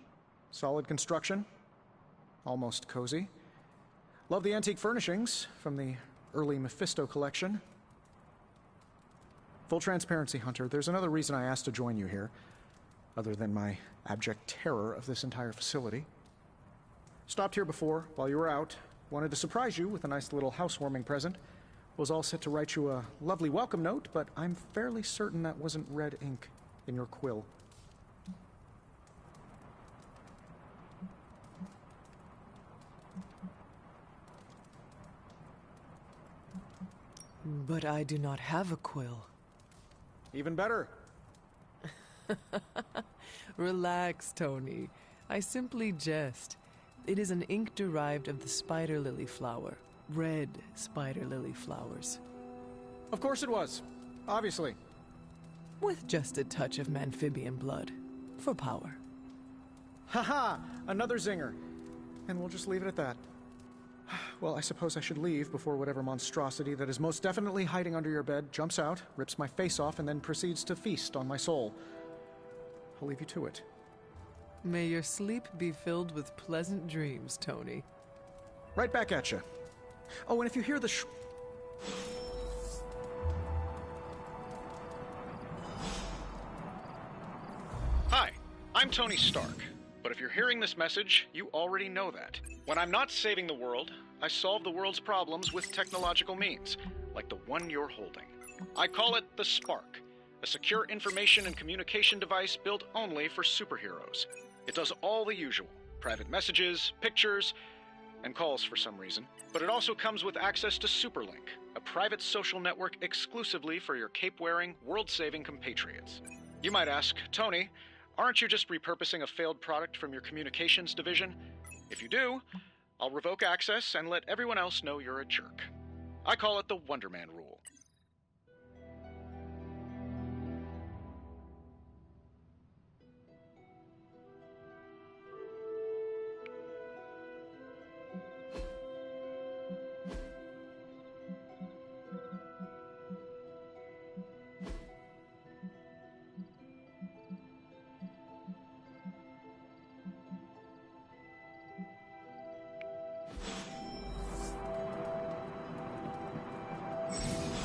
Solid construction. Almost cozy. Love the antique furnishings from the early Mephisto collection. Full transparency, Hunter, there's another reason I asked to join you here, other than my abject terror of this entire facility. Stopped here before, while you were out. Wanted to surprise you with a nice little housewarming present. Was all set to write you a lovely welcome note, but I'm fairly certain that wasn't red ink in your quill. But I do not have a quill. Even better. Relax, Tony. I simply jest. It is an ink derived of the spider lily flower. Red spider lily flowers. Of course it was. Obviously. With just a touch of amphibian blood. For power. Haha! Another zinger. And we'll just leave it at that. Well, I suppose I should leave before whatever monstrosity that is most definitely hiding under your bed jumps out, rips my face off, and then proceeds to feast on my soul. I'll leave you to it. May your sleep be filled with pleasant dreams, Tony. Right back at you. Oh, and if you hear the Hi, I'm Tony Stark. But if you're hearing this message, you already know that. When I'm not saving the world, I solve the world's problems with technological means, like the one you're holding. I call it the Spark, a secure information and communication device built only for superheroes. It does all the usual, private messages, pictures, and calls for some reason. But it also comes with access to Superlink, a private social network exclusively for your cape-wearing, world-saving compatriots. You might ask, Tony, aren't you just repurposing a failed product from your communications division? If you do, I'll revoke access and let everyone else know you're a jerk. I call it the Wonder Man rule.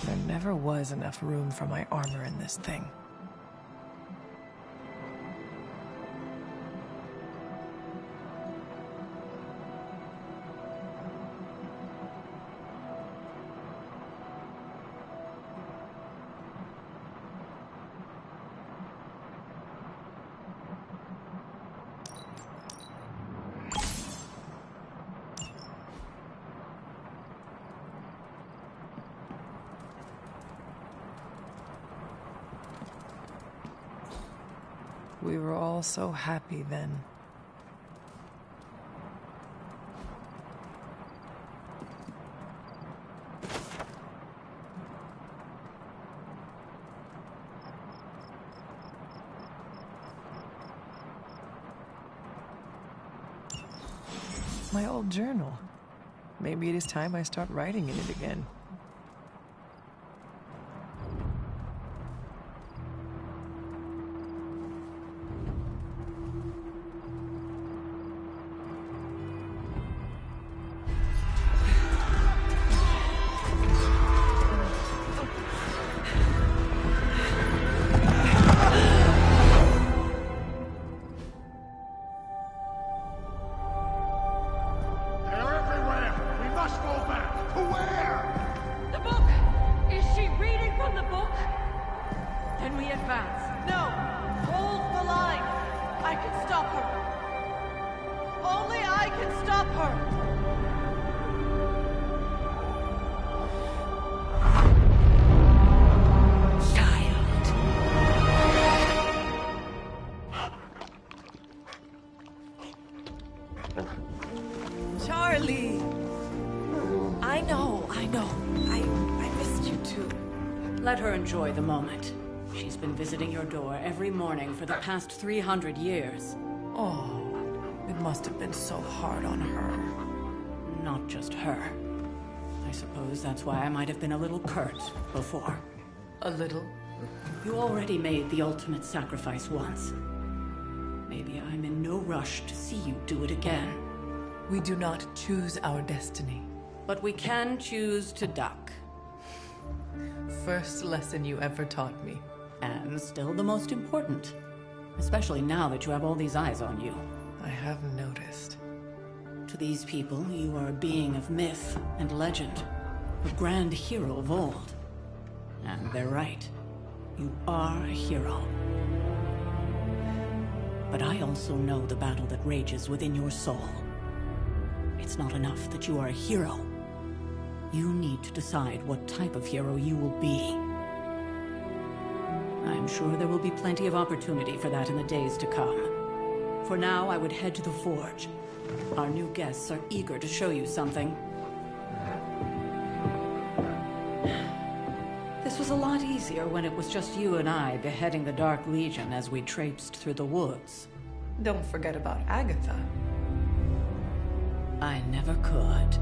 There never was enough room for my armor in this thing. We were all so happy then. My old journal. Maybe it is time I start writing in it again. They're everywhere! We must go back! To where? know. I missed you too. Let her enjoy the moment. She's been visiting your door every morning for the past 300 years. Oh, it must have been so hard on her. Not just her. I suppose that's why I might have been a little curt before. A little? You already made the ultimate sacrifice once. Maybe I'm in no rush to see you do it again. We do not choose our destiny. But we can choose to duck. First lesson you ever taught me. And still the most important. Especially now that you have all these eyes on you. I have noticed. To these people, you are a being of myth and legend. A grand hero of old. And they're right. You are a hero. But I also know the battle that rages within your soul. It's not enough that you are a hero. You need to decide what type of hero you will be. I'm sure there will be plenty of opportunity for that in the days to come. For now, I would head to the Forge. Our new guests are eager to show you something. This was a lot easier when it was just you and I beheading the Dark Legion as we traipsed through the woods. Don't forget about Agatha. I never could.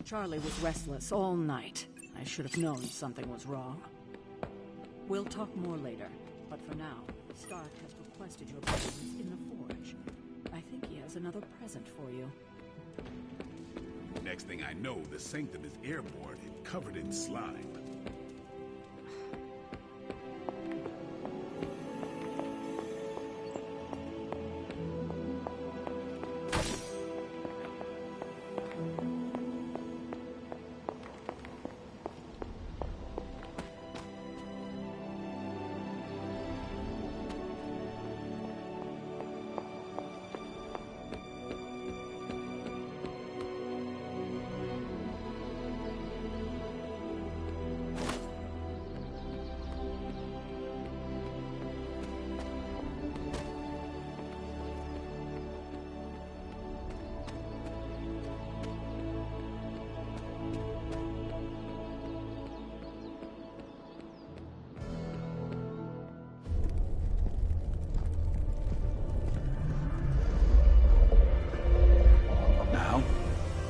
Charlie was restless all night. I should have known something was wrong. We'll talk more later, but for now, Stark has requested your presence in the Forge. I think he has another present for you. Next thing I know, the Sanctum is airborne and covered in slime.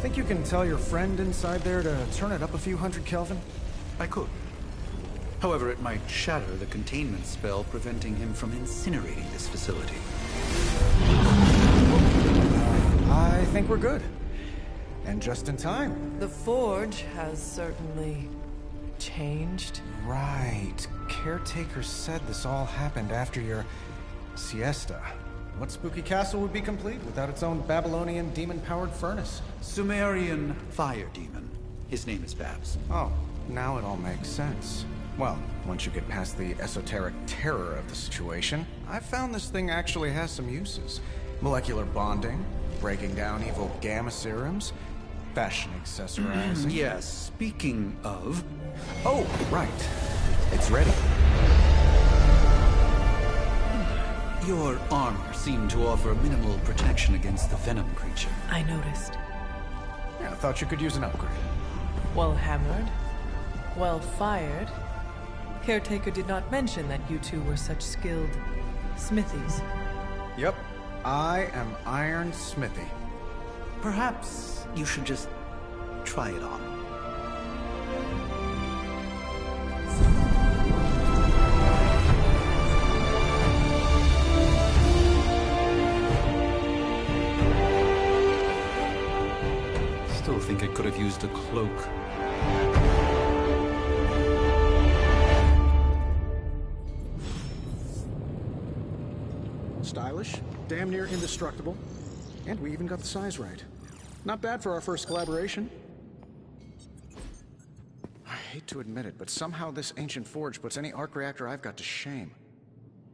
Think you can tell your friend inside there to turn it up a few hundred Kelvin? I could. However, it might shatter the containment spell preventing him from incinerating this facility. I think we're good. And just in time. The Forge has certainly changed. Right. Caretaker said this all happened after your siesta. What spooky castle would be complete without its own Babylonian demon-powered furnace? Sumerian fire demon. His name is Babs. Oh, now it all makes sense. Well, once you get past the esoteric terror of the situation, I've found this thing actually has some uses. Molecular bonding, breaking down evil gamma serums, fashion accessorizing. Yes, speaking of... Oh, right. It's ready. Your armor seemed to offer minimal protection against the venom creature. I noticed. Yeah, I thought you could use an upgrade. Well hammered. Well fired. Caretaker did not mention that you two were such skilled smithies. Yep. I am Iron Smithy. Perhaps you should just try it on. Still think it could have used a cloak. Stylish, damn near indestructible, and we even got the size right. Not bad for our first collaboration. I hate to admit it, but somehow this ancient forge puts any arc reactor I've got to shame.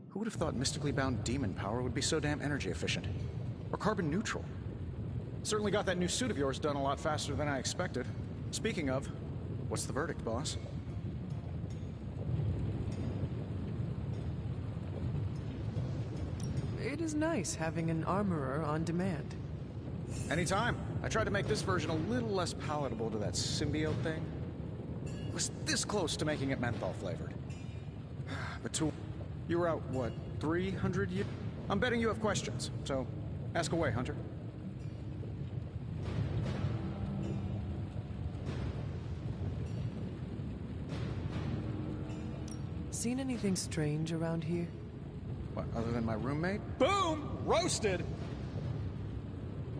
Who would have thought mystically bound demon power would be so damn energy efficient? Or carbon neutral? Certainly got that new suit of yours done a lot faster than I expected. Speaking of, what's the verdict, boss? It is nice having an armorer on demand. Anytime. I tried to make this version a little less palatable to that symbiote thing. It was this close to making it menthol flavored. But you were out, what, 300 years? I'm betting you have questions, so ask away, Hunter. Seen anything strange around here? What, other than my roommate? Boom! Roasted!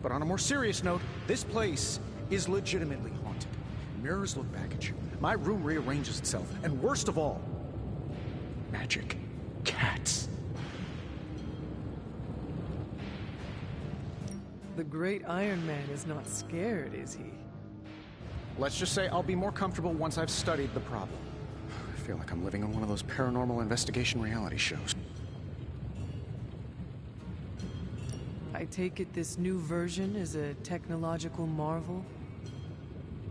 But on a more serious note, this place is legitimately haunted. Mirrors look back at you. My room rearranges itself. And worst of all, magic cats. The great Iron Man is not scared, is he? Let's just say I'll be more comfortable once I've studied the problem. I feel like I'm living on one of those paranormal investigation reality shows. I take it this new version is a technological marvel?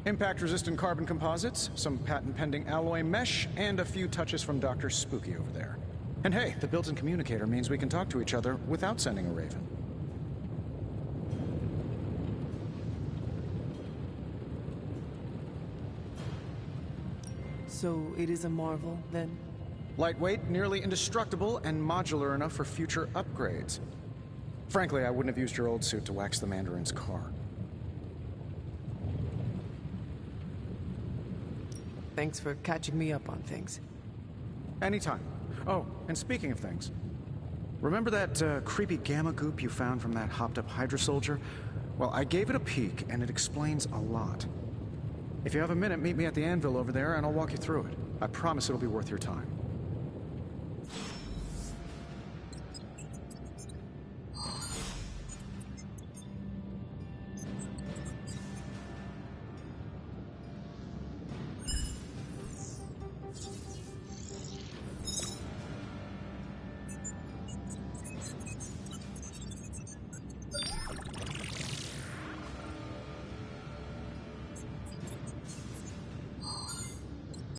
Impact-resistant carbon composites, some patent-pending alloy mesh, and a few touches from Dr. Spooky over there. And hey, the built-in communicator means we can talk to each other without sending a raven. So it is a marvel, then? Lightweight, nearly indestructible, and modular enough for future upgrades. Frankly, I wouldn't have used your old suit to wax the Mandarin's car. Thanks for catching me up on things. Anytime. Oh, and speaking of things, remember that creepy gamma goop you found from that hopped-up Hydra soldier? Well, I gave it a peek, and it explains a lot. If you have a minute, meet me at the anvil over there, and I'll walk you through it. I promise it'll be worth your time.